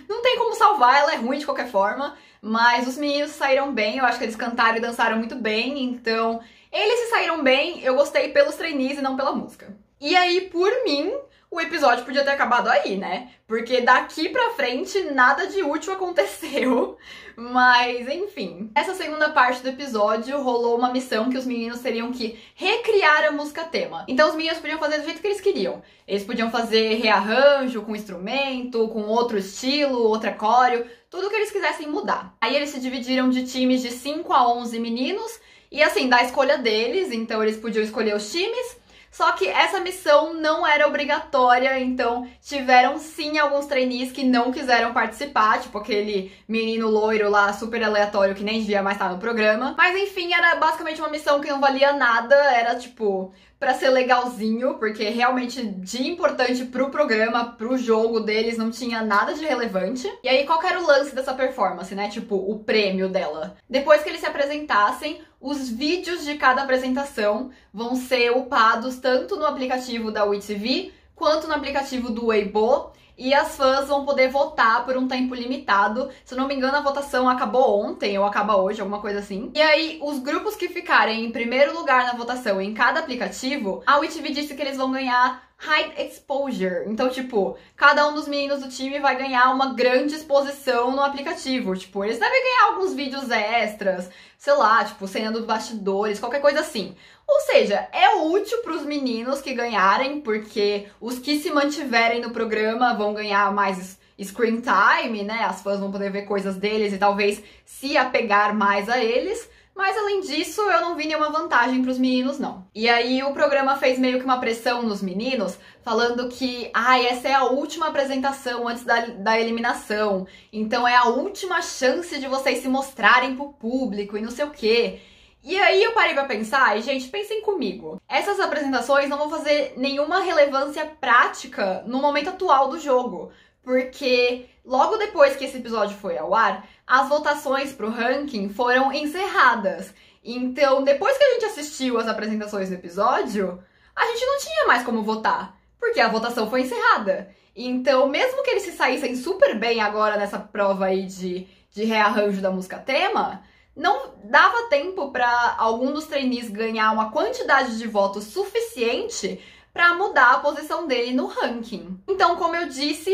não tem como salvar, ela é ruim de qualquer forma. Mas os meninos saíram bem, eu acho que eles cantaram e dançaram muito bem. Então, eles se saíram bem, eu gostei pelos trainees e não pela música. E aí, por mim, o episódio podia ter acabado aí, né? Porque daqui pra frente nada de útil aconteceu. Mas, enfim. Nessa segunda parte do episódio rolou uma missão que os meninos teriam que recriar a música tema. Então os meninos podiam fazer do jeito que eles queriam. Eles podiam fazer rearranjo com instrumento, com outro estilo, outra coreo, tudo que eles quisessem mudar. Aí eles se dividiram de times de 5 a 11 meninos, e assim, da escolha deles, então eles podiam escolher os times. Só que essa missão não era obrigatória, então tiveram sim alguns trainees que não quiseram participar, tipo aquele menino loiro lá, super aleatório, que nem devia mais estar no programa. Mas enfim, era basicamente uma missão que não valia nada, era tipo pra ser legalzinho, porque realmente de importante pro programa, pro jogo deles, não tinha nada de relevante. E aí, qual que era o lance dessa performance, né? Tipo, o prêmio dela. Depois que eles se apresentassem, os vídeos de cada apresentação vão ser upados tanto no aplicativo da WeTV quanto no aplicativo do Weibo, e as fãs vão poder votar por um tempo limitado. Se eu não me engano, a votação acabou ontem ou acaba hoje, alguma coisa assim. E aí, os grupos que ficarem em primeiro lugar na votação em cada aplicativo, a WeTV disse que eles vão ganhar High Exposure. Então, tipo, cada um dos meninos do time vai ganhar uma grande exposição no aplicativo. Tipo, eles devem ganhar alguns vídeos extras, sei lá, tipo, cena dos bastidores, qualquer coisa assim. Ou seja, é útil para os meninos que ganharem, porque os que se mantiverem no programa vão ganhar mais screen time, né? As fãs vão poder ver coisas deles e talvez se apegar mais a eles. Mas além disso, eu não vi nenhuma vantagem para os meninos, não. E aí o programa fez meio que uma pressão nos meninos, falando que essa é a última apresentação antes da eliminação. Então é a última chance de vocês se mostrarem pro público e não sei o quê. E aí eu parei pra pensar, e gente, pensem comigo. Essas apresentações não vão fazer nenhuma relevância prática no momento atual do jogo. Porque logo depois que esse episódio foi ao ar, as votações pro ranking foram encerradas. Então, depois que a gente assistiu as apresentações do episódio, a gente não tinha mais como votar. porque a votação foi encerrada. Então, mesmo que eles se saíssem super bem agora nessa prova aí de rearranjo da música tema, não dava tempo para algum dos trainees ganhar uma quantidade de votos suficiente para mudar a posição dele no ranking. Então, como eu disse,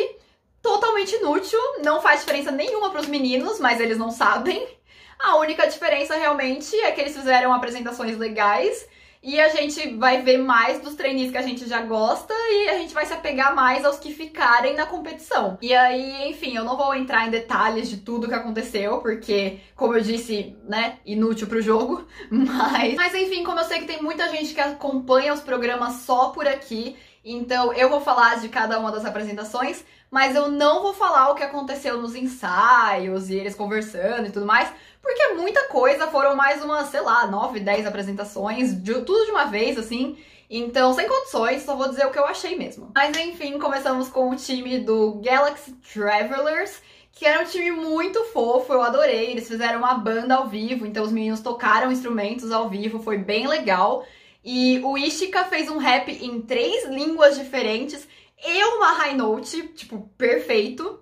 totalmente inútil, não faz diferença nenhuma para os meninos, mas eles não sabem. A única diferença realmente é que eles fizeram apresentações legais e a gente vai ver mais dos trainees que a gente já gosta e a gente vai se apegar mais aos que ficarem na competição. E aí, enfim, eu não vou entrar em detalhes de tudo que aconteceu, porque, como eu disse, né, inútil pro jogo, mas enfim, como eu sei que tem muita gente que acompanha os programas só por aqui, então eu vou falar de cada uma das apresentações, mas eu não vou falar o que aconteceu nos ensaios e eles conversando e tudo mais, porque é muita coisa, foram mais umas, sei lá, 9, 10 apresentações, tudo de uma vez, assim. Então, sem condições, só vou dizer o que eu achei mesmo. Mas enfim, começamos com o time do Galaxy Travelers, que era um time muito fofo, eu adorei. Eles fizeram uma banda ao vivo, então os meninos tocaram instrumentos ao vivo, foi bem legal. E o Ishika fez um rap em 3 línguas diferentes e uma high note, tipo, perfeito.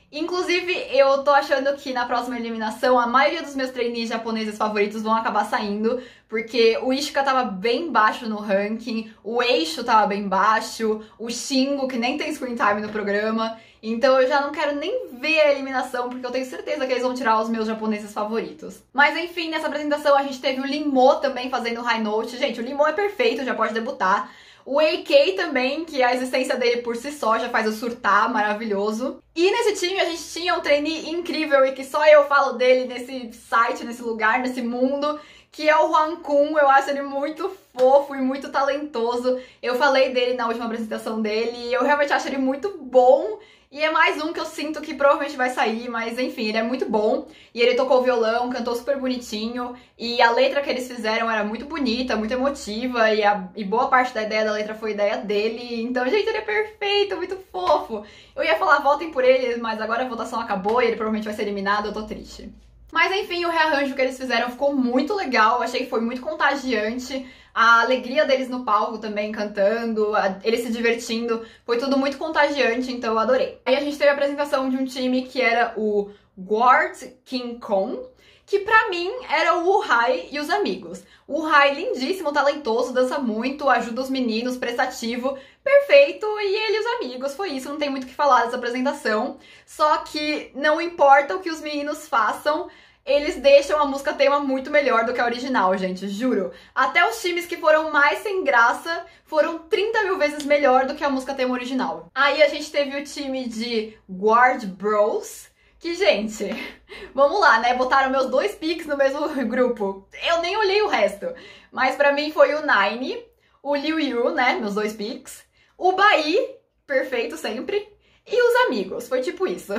Inclusive, eu tô achando que na próxima eliminação a maioria dos meus trainees japoneses favoritos vão acabar saindo, porque o Ishika tava bem baixo no ranking, o Eixo tava bem baixo, o Shingo, que nem tem screen time no programa, então eu já não quero nem ver a eliminação, porque eu tenho certeza que eles vão tirar os meus japoneses favoritos. Mas enfim, nessa apresentação a gente teve o Limo também fazendo high note. Gente, o Limo é perfeito, já pode debutar. O AK também, que a existência dele por si só já faz eu surtar, maravilhoso. E nesse time a gente tinha um trainee incrível e que só eu falo dele nesse site, nesse lugar, nesse mundo, que é o Hwan Kun. Eu acho ele muito fofo e muito talentoso. Eu falei dele na última apresentação dele e eu realmente acho ele muito bom. E é mais um que eu sinto que provavelmente vai sair, mas enfim, ele é muito bom. E ele tocou violão, cantou super bonitinho. E a letra que eles fizeram era muito bonita, muito emotiva. E boa parte da ideia da letra foi ideia dele. Então, gente, ele é perfeito, muito fofo. Eu ia falar votem por ele, mas agora a votação acabou e ele provavelmente vai ser eliminado, eu tô triste. Mas enfim, o rearranjo que eles fizeram ficou muito legal, achei que foi muito contagiante. A alegria deles no palco também, cantando, eles se divertindo, foi tudo muito contagiante, então eu adorei. Aí a gente teve a apresentação de um time que era o Guard King Kong, que pra mim era o Uhai e os amigos. O Uhai, lindíssimo, talentoso, dança muito, ajuda os meninos, prestativo, perfeito, e ele e os amigos, foi isso, não tem muito o que falar dessa apresentação. Só que não importa o que os meninos façam, eles deixam a música tema muito melhor do que a original, gente, juro. Até os times que foram mais sem graça foram 30 mil vezes melhor do que a música tema original. Aí a gente teve o time de Guard Bros, que, gente, vamos lá, né? Botaram meus 2 picks no mesmo grupo. Eu nem olhei o resto. Mas pra mim foi o Nine, o Liu Yu, né? Meus 2 picks. O Bai, perfeito sempre. E os amigos, foi tipo isso.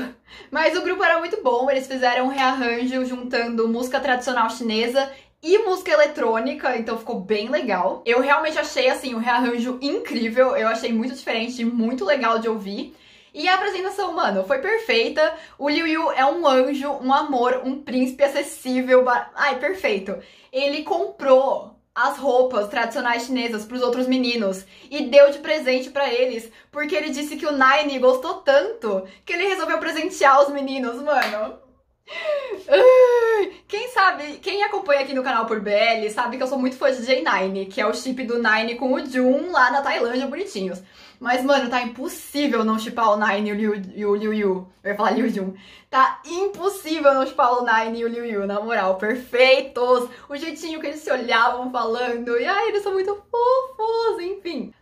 Mas o grupo era muito bom, eles fizeram um rearranjo juntando música tradicional chinesa e música eletrônica, então ficou bem legal. Eu realmente achei, assim, um rearranjo incrível, eu achei muito diferente e muito legal de ouvir. E a apresentação, mano, foi perfeita. O Liu Yu é um anjo, um amor, um príncipe acessível. Ai, perfeito. Ele comprou as roupas tradicionais chinesas pros outros meninos e deu de presente pra eles, porque ele disse que o Nine gostou tanto que ele resolveu presentear os meninos, mano. Quem sabe, quem acompanha aqui no canal por BL sabe que eu sou muito fã de J9, que é o chip do Nine com o Jun lá na Tailândia, bonitinhos. Mas, mano, tá impossível não shippar o Nine e o Liu Yu. Eu ia falar Liu Jun. Tá impossível não shippar o Nine e o Liu Yu, na moral. Perfeitos! O jeitinho que eles se olhavam falando. E ai, eles são muito fofos, enfim.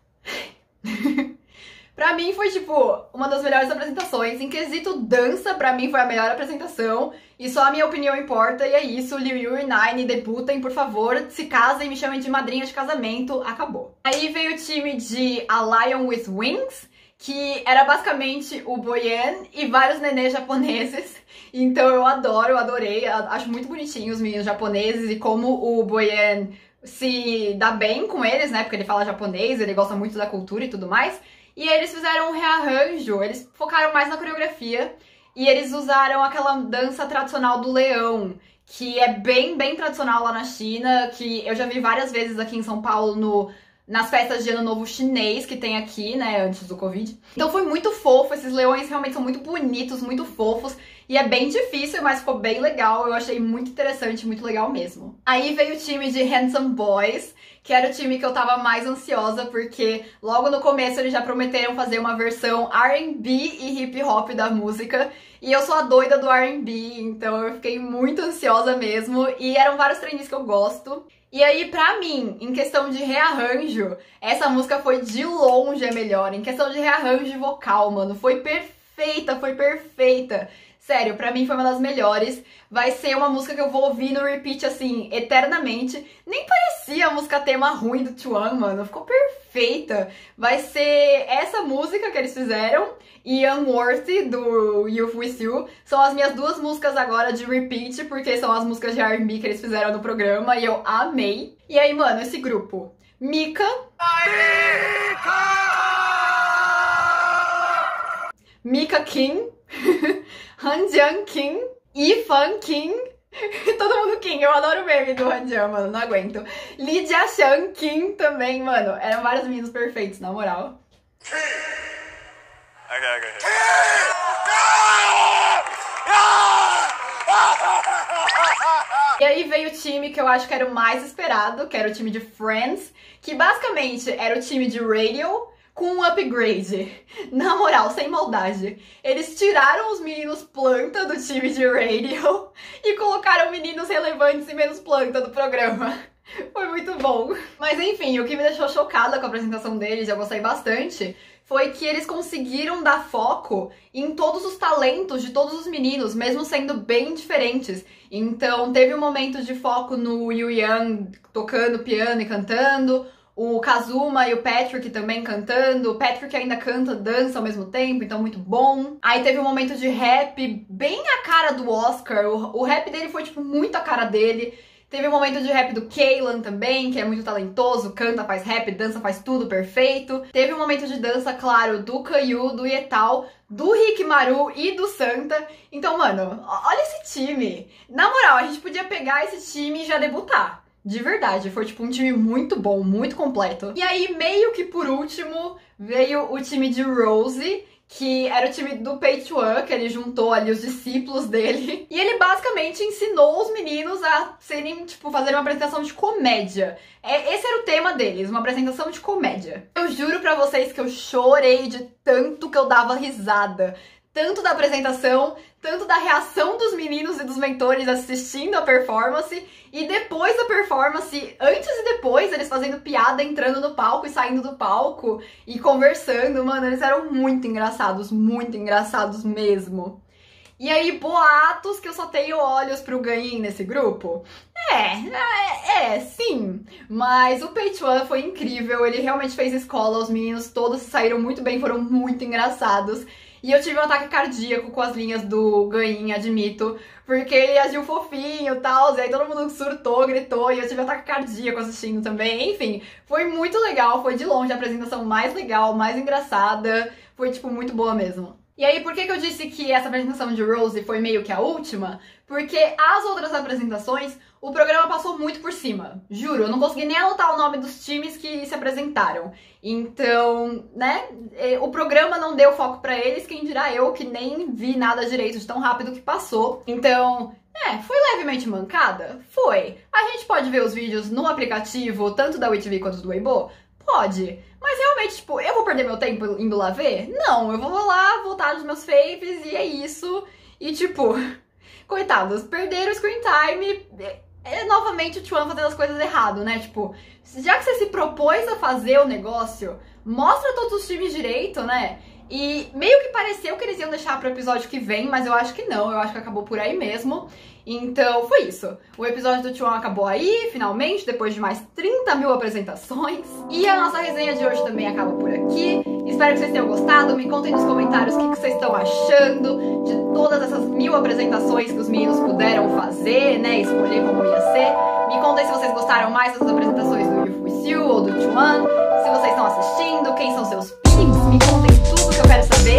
Pra mim foi, tipo, uma das melhores apresentações. Em quesito dança, pra mim foi a melhor apresentação. E só a minha opinião importa. E é isso, Liu Yu e Nine, debutem, por favor. Se casem, me chamem de madrinha de casamento. Acabou. Aí veio o time de A Lion with Wings, que era basicamente o Boyan e vários nenês japoneses. Então eu adoro, eu adorei. Acho muito bonitinho os meninos japoneses e como o Boyan se dá bem com eles, né? Porque ele fala japonês, ele gosta muito da cultura e tudo mais. E aí eles fizeram um rearranjo, eles focaram mais na coreografia e eles usaram aquela dança tradicional do leão, que é bem tradicional lá na China, que eu já vi várias vezes aqui em São Paulo nas festas de Ano Novo chinês que tem aqui, né, antes do Covid. Então foi muito fofo, esses leões realmente são muito bonitos, muito fofos. E é bem difícil, mas ficou bem legal, eu achei muito interessante, muito legal mesmo. Aí veio o time de Handsome Boys, que era o time que eu tava mais ansiosa, porque logo no começo eles já prometeram fazer uma versão R&B e hip hop da música. E eu sou a doida do R&B, então eu fiquei muito ansiosa mesmo. E eram vários trainees que eu gosto. E aí, pra mim, em questão de rearranjo, essa música foi de longe a melhor. Em questão de rearranjo vocal, mano, foi perfeita, foi perfeita. Sério, pra mim foi uma das melhores. Vai ser uma música que eu vou ouvir no repeat, assim, eternamente. Nem parecia a música tema ruim do T1, mano. Ficou perfeita. Vai ser essa música que eles fizeram e Unworthy, do Youth With You. São as minhas duas músicas agora de repeat, porque são as músicas de R&B que eles fizeram no programa e eu amei. E aí, mano, esse grupo. Mika. Mika Kim. Hanjian Kim, Yifan Kim, todo mundo Kim, eu adoro o meme do Hanjian, mano, não aguento. Lee Jia-shan Kim também, mano, eram vários meninos perfeitos, na moral. E aí veio o time que eu acho que era o mais esperado, que era o time de Friends, que basicamente era o time de Radio, com um upgrade. Na moral, sem maldade. Eles tiraram os meninos planta do time de Radio e colocaram meninos relevantes e menos planta do programa. Foi muito bom. Mas enfim, o que me deixou chocada com a apresentação deles, eu gostei bastante, foi que eles conseguiram dar foco em todos os talentos de todos os meninos, mesmo sendo bem diferentes. Então teve um momento de foco no Yu Yang tocando piano e cantando, o Kazuma e o Patrick também cantando. O Patrick ainda canta, dança ao mesmo tempo, então muito bom. Aí teve um momento de rap bem a cara do Oscar. O rap dele foi, tipo, muito a cara dele. Teve um momento de rap do Kaylan também, que é muito talentoso, canta, faz rap, dança, faz tudo perfeito. Teve um momento de dança, claro, do Caillou, do Yetal, do Rikimaru e do Santa. Então, mano, olha esse time. Na moral, a gente podia pegar esse time e já debutar. De verdade, foi tipo um time muito bom, muito completo. E aí, meio que por último, veio o time de Rose, que era o time do Pei-Chuan, que ele juntou ali os discípulos dele. E ele basicamente ensinou os meninos a serem, tipo, fazer uma apresentação de comédia. Esse era o tema deles, uma apresentação de comédia. Eu juro pra vocês que eu chorei de tanto que eu dava risada. Tanto da apresentação, tanto da reação dos meninos e dos mentores assistindo a performance, e depois da performance, antes e depois, eles fazendo piada, entrando no palco e saindo do palco, e conversando, mano, eles eram muito engraçados mesmo. E aí, boatos que eu só tenho olhos pro Gain nesse grupo? Sim. Mas o Pei-Chuan foi incrível, ele realmente fez escola, os meninos todos saíram muito bem, foram muito engraçados. E eu tive um ataque cardíaco com as linhas do Gain, admito, porque ele agiu fofinho e tal, e aí todo mundo surtou, gritou, e eu tive um ataque cardíaco assistindo também. Enfim, foi muito legal, foi de longe a apresentação mais legal, mais engraçada, foi, tipo, muito boa mesmo. E aí, por que eu disse que essa apresentação de Rose foi meio que a última? Porque as outras apresentações, o programa passou muito por cima. Juro, eu não consegui nem anotar o nome dos times que se apresentaram. Então, né, o programa não deu foco pra eles, quem dirá eu que nem vi nada direito de tão rápido que passou. Então, foi levemente mancada? Foi. A gente pode ver os vídeos no aplicativo, tanto da WeTV quanto do Weibo? Pode. Mas realmente, tipo, eu vou perder meu tempo indo lá ver? Não, eu vou lá, voltar nos meus faves e é isso. E tipo, coitados, perderam o screen time. Novamente o T1 fazendo as coisas errado, né? Tipo, já que você se propôs a fazer o negócio, mostra todos os times direito, né? E meio que pareceu que eles iam deixar pro episódio que vem, mas eu acho que não, eu acho que acabou por aí mesmo. Então foi isso. O episódio do T1 acabou aí, finalmente, depois de mais 30 mil apresentações. E a nossa resenha de hoje também acaba por aqui. Espero que vocês tenham gostado. Me contem nos comentários o que vocês estão achando de todas essas 1000 apresentações que os meninos puderam fazer, né? Escolher como ia ser. Me contem se vocês gostaram mais dessas apresentações do Youth With You ou do T1. Se vocês estão assistindo, quem são seus picks. Me contem tudo que eu quero saber.